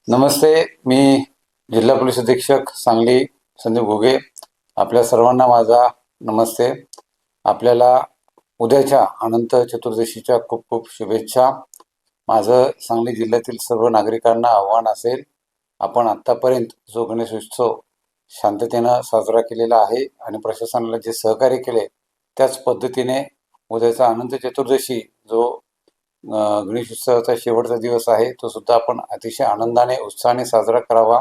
नमस्ते. मी जिल्हा पोलीस अधीक्षक सांगली संदीप घुगे. आपल्या सर्वांना माझा नमस्ते. आपल्याला उद्याच्या अनंत चतुर्दशीच्या खूप खूप शुभेच्छा. माझं सांगली जिल्ह्यातील सर्व नागरिकांना आव्हान असेल, आपण आत्तापर्यंत जो गणेश उत्सव शांततेनं साजरा केलेला आहे आणि प्रशासनाला जे सहकार्य केले त्याच पद्धतीने उद्याचा अनंत चतुर्दशी जो गणेश उत्सवाचा शेवटचा दिवस आहे तो सुद्धा आपण अतिशय आनंदाने उत्साहाने साजरा करावा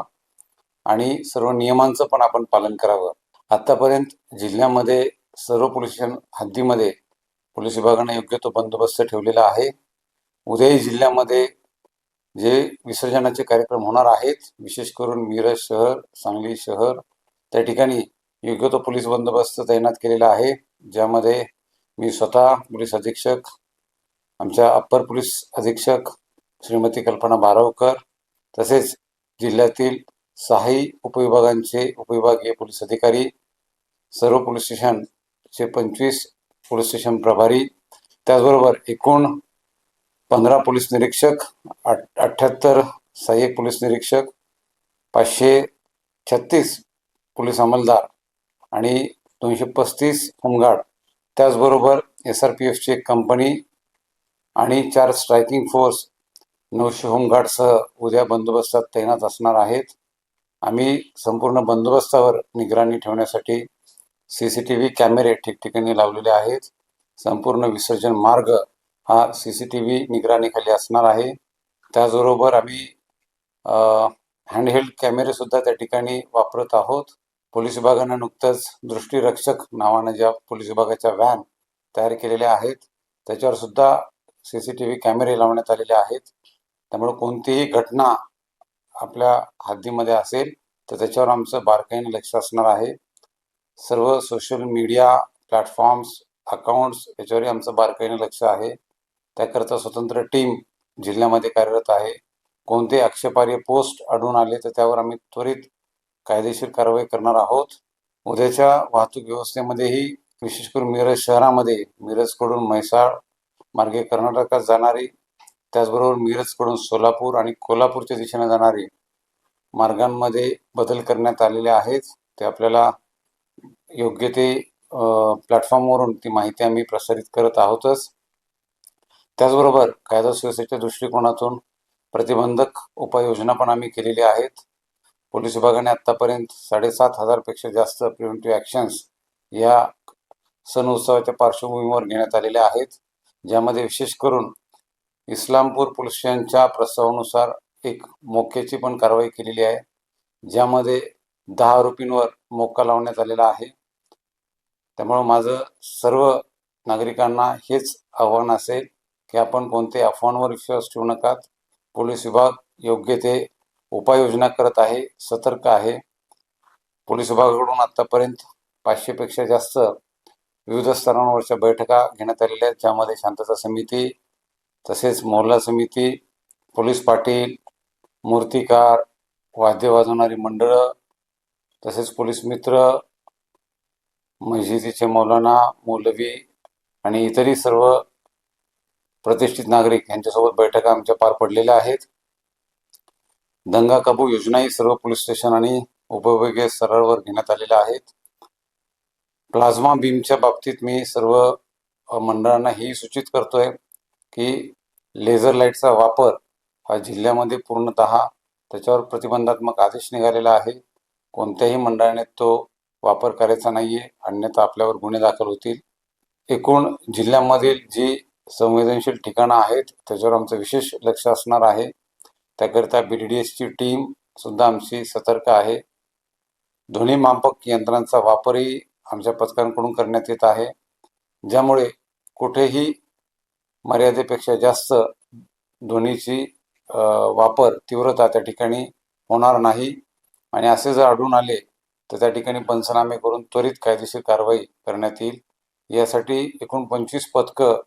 आणि सर्व नियमांचं पण आपण पालन करावं. आतापर्यंत जिल्ह्यामध्ये सर्व पोलीस स्टेशन हद्दीमध्ये पोलीस विभागाने योग्य तो बंदोबस्त ठेवलेला आहे. उद्याही जिल्ह्यामध्ये जे विसर्जनाचे कार्यक्रम होणार आहेत, विशेष करून मिरज शहर, सांगली शहर, त्या ठिकाणी योग्य तो पोलीस बंदोबस्त तैनात केलेला आहे, ज्यामध्ये मी स्वतः पोलीस अधीक्षक, आमच्या अप्पर पोलीस अधीक्षक श्रीमती कल्पना बारावकर, तसेच जिल्ह्यातील 6ही उपविभागांचे उपविभागीय पोलीस अधिकारी, सर्व पोलीस स्टेशनचे 25 पोलीस स्टेशन प्रभारी, त्याचबरोबर एकूण 15 पोलीस निरीक्षक, 78 सहाय्यक पोलीस निरीक्षक, 536 पोलीस अंमलदार आणि 235 होमगार्ड, त्याचबरोबर SRPFची एक कंपनी आणि 4 स्ट्रायकिंग फोर्स, 900 होमगार्डसह उद्या बंदोबस्तात तैनात असणार आहेत. आम्ही संपूर्ण बंदोबस्तावर निगराणी ठेवण्यासाठी CCTV कॅमेरे ठिकठिकाणी लावलेले आहेत. संपूर्ण विसर्जन मार्ग हा CCTV निगराणीखाली असणार आहे. त्याचबरोबर आम्ही हँडहेल्ड कॅमेरे सुद्धा त्या ठिकाणी वापरत आहोत. पोलीस विभागानं नुकतंच दृष्टीरक्षक नावानं ज्या पोलीस विभागाच्या व्हॅन तयार केलेल्या आहेत त्याच्यावर सुद्धा CCTV कॅमेरे लावण्यात आलेले आहेत. त्यामुळे कोणतीही घटना आपल्या हद्दीमध्ये असेल तर त्याच्यावर आमचं बारकाईने लक्ष असणार आहे. सर्व सोशल मीडिया प्लॅटफॉर्म्स, अकाउंट्स याच्यावरही आमचं बारकाईने लक्ष आहे. त्याकरता स्वतंत्र टीम जिल्ह्यामध्ये कार्यरत आहे. कोणते आक्षेपार्ह पोस्ट आढळून आले तर त्यावर आम्ही त्वरित कायदेशीर कारवाई करणार आहोत. उद्याच्या वाहतूक व्यवस्थेमध्येही विशेष करून मिरज शहरामध्ये मिरजकडून म्हैसाळ मार्गे कर्नाटकात जाणारी, त्याचबरोबर मिरजकडून सोलापूर आणि कोल्हापूरच्या दिशेने जाणारी मार्गांमध्ये बदल करण्यात आलेले आहेत. ते आपल्याला योग्य ते प्लॅटफॉर्मवरून ती माहिती आम्ही प्रसारित करत आहोतच. त्याचबरोबर कायदा सुव्यवस्थेच्या दृष्टिकोनातून प्रतिबंधक उपाययोजना पण आम्ही केलेल्या आहेत. पोलीस विभागाने आतापर्यंत 7,500 पेक्षा जास्त प्रिव्हेंटिव्ह ॲक्शन्स या सण उत्सवाच्या पार्श्वभूमीवर घेण्यात आलेल्या आहेत, ज्यामध्ये विशेष करून इस्लामपूर पोलीस स्टेशनच्या प्रस्तावानुसार एक मोक्याची पण कारवाई केलेली आहे, ज्यामध्ये 10 आरोपींवर मोक्का लावण्यात आलेला आहे. त्यामुळं माझं सर्व नागरिकांना हेच आव्हान असेल की आपण कोणते अफवांवर विश्वास ठेवू नकात. पोलीस विभाग योग्य ते उपाययोजना करत आहे, सतर्क आहे. पोलीस विभागाकडून आतापर्यंत 500 पेक्षा जास्त विविध स्तरांवरच्या बैठका घेण्यात आलेल्या आहेत, ज्यामध्ये शांतता समिती, तसेच मोहल्ला समिती, पोलीस पाटील, मूर्तिकार, वाद्य वाजवणारी मंडळं, तसेच पोलीस मित्र, मस्जिदीचे मौलाना, मौलवी आणि इतरही सर्व प्रतिष्ठित नागरिक यांच्यासोबत बैठका आमच्या पार पडलेल्या आहेत. दंगा काबू योजनाही सर्व पोलीस स्टेशन आणि उपविभागीय स्तरावर घेण्यात आलेल्या आहेत. प्लाझ्मा बीमच्या बाबतीत मी सर्व मंडळांना ही सूचित करतोय की लेझर लाईटचा वापर हा जिल्ह्यामध्ये पूर्णतः त्याच्यावर प्रतिबंधात्मक आदेश निघालेला आहे. कोणत्याही मंडळाने तो वापर करायचा नाहीये, अन्यथा आपल्यावर गुन्हे दाखल होतील. एकूण जिल्ह्यामधील जी संवेदनशील ठिकाणं आहेत त्याच्यावर आमचं विशेष लक्ष असणार आहे. त्याकरिता BDDSची टीम सुद्धा आमची सतर्क आहे. ध्वनिमापक यंत्रांचा वापरही आमच्या पथकांकडून करण्यात येत आहे, ज्यामुळे कुठेही मर्यादेपेक्षा जास्त ध्वनीची वापर तीव्रता त्या ठिकाणी होणार नाही आणि असे जर आढळून आले तर त्या ठिकाणी पंचनामे करून त्वरित कायदेशीर कारवाई करण्यात येईल. यासाठी एकूण 25 पथकं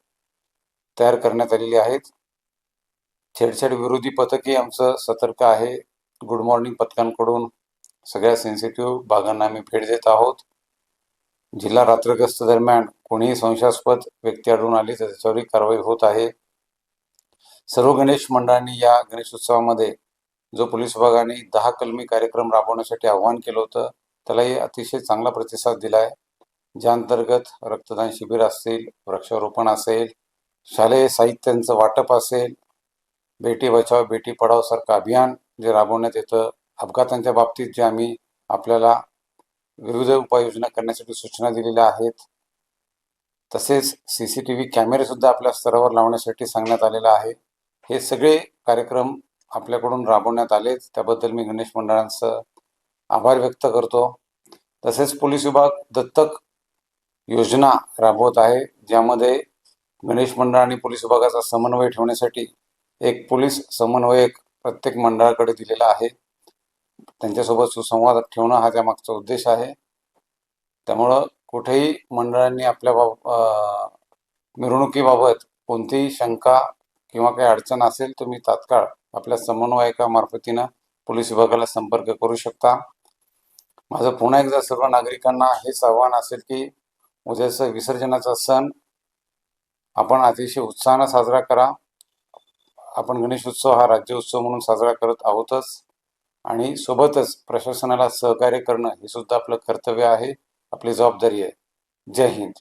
तयार करण्यात आलेली आहेत. छेडछाड विरोधी पथकही आमचं सतर्क आहे. गुड मॉर्निंग पथकांकडून सगळ्या सेन्सिटिव्ह भागांना आम्ही भेट देत आहोत. जिल्हा रात्रगस्त दरम्यान कोणीही संशयास्पद व्यक्ती आढळून आली तर त्याच्यावरही कारवाई होत आहे. सर्व गणेश मंडळांनी या गणेश उत्सवामध्ये जो पोलीस विभागाने 10 कलमी कार्यक्रम राबवण्यासाठी आवाहन केलं होतं त्यालाही अतिशय चांगला प्रतिसाद दिला आहे, ज्या अंतर्गत रक्तदान शिबिर असतील, वृक्षारोपण असेल, शालेय साहित्यांचं वाटप असेल, बेटी बचाव बेटी पढाव सारखं अभियान जे राबवण्यात येतं, अपघातांच्या बाबतीत जे आम्ही आपल्याला विविध उपाययोजना करण्यासाठी सूचना दिलेल्या आहेत, तसेच CCTV कॅमेरे सुद्धा आपल्या स्तरावर लावण्यासाठी सांगण्यात आलेलं आहे. हे सगळे कार्यक्रम आपल्याकडून राबवण्यात आले, त्याबद्दल मी गणेश मंडळांचं आभार व्यक्त करतो. तसेच पोलीस विभाग दत्तक योजना राबवत आहे, ज्यामध्ये गणेश मंडळ आणि पोलीस विभागाचा समन्वय ठेवण्यासाठी एक पोलीस समन्वयक प्रत्येक मंडळाकडे दिलेला आहे. त्यांच्यासोबत सुसंवाद ठेवणं हा त्यामागचा उद्देश आहे. त्यामुळं कुठेही मंडळांनी आपल्या मिरवणुकीबाबत कोणतीही शंका किंवा काही अडचण असेल तुम्ही तात्काळ आपल्या समन्वयकामार्फतीनं पोलीस विभागाला संपर्क करू शकता. माझं पुन्हा एकदा सर्व नागरिकांना हेच आव्हान असेल की उद्याचा विसर्जनाचा सण आपण अतिशय उत्साहानं साजरा करा. आपण गणेश उत्सव हा राज्य उत्सव म्हणून साजरा करत आहोतच, आणि सोबतच प्रशासनाला सहकार्य करणं हे सुद्धा आपलं कर्तव्य आहे, आपली जबाबदारी आहे. जय हिंद.